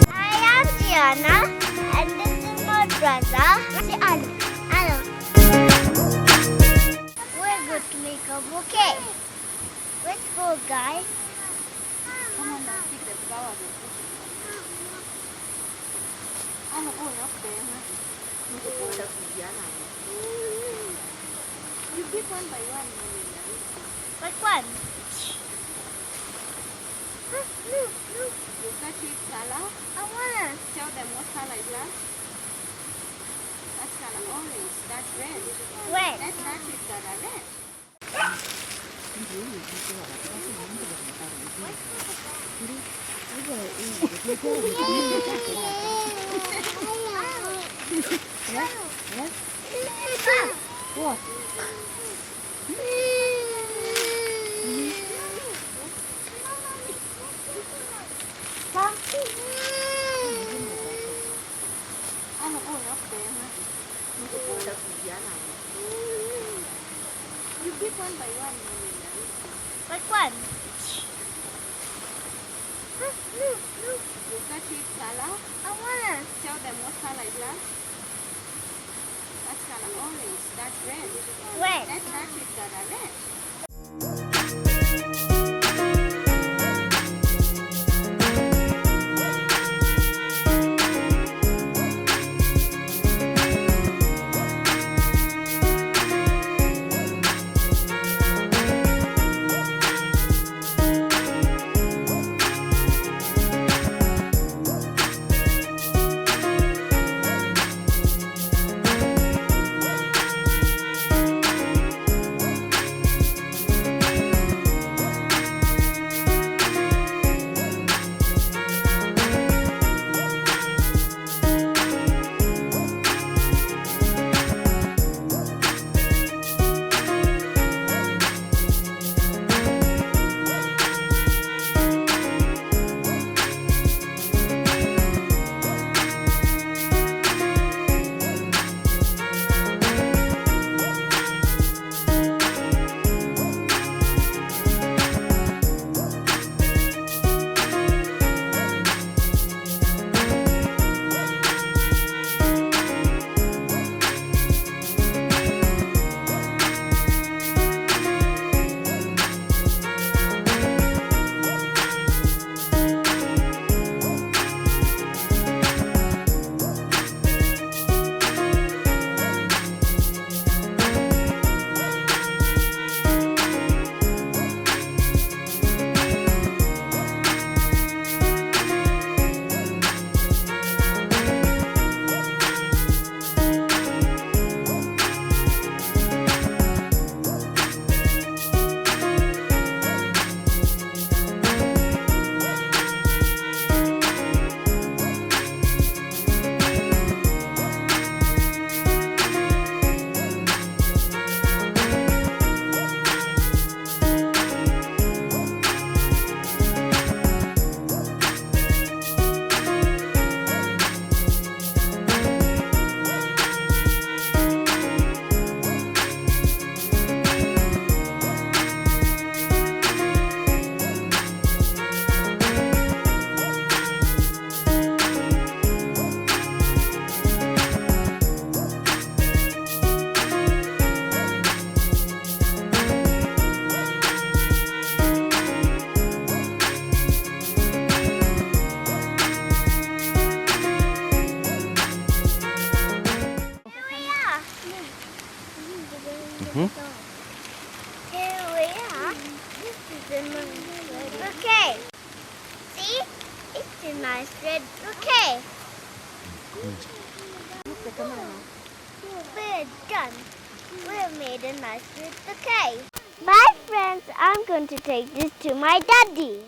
I am Gianna, and this is my brother, Arlo. We're going to make a bouquet. Let's go, guys. Come on, now, pick the flower. Ano po, up there, huh? Hindi po na bigyan namin. You pick one by one, Manila. Which one? Look. You touch it color. I wanna. Tell them what color is that? That's color orange. That's red. Red. Let's touch it color red. What? Ano po, up there, huh? Hindi po na bigyan namin. You pick one by one, Manila. Which one? Look. You touch it color. I wanna. Tell them what color is that? That's color orange. That's red. Red. Let's touch it color red. Here we are. This is a bouquet. See? It's a nice red bouquet. We're done. We've made a nice red bouquet. Bye, friends. I'm going to take this to my daddy.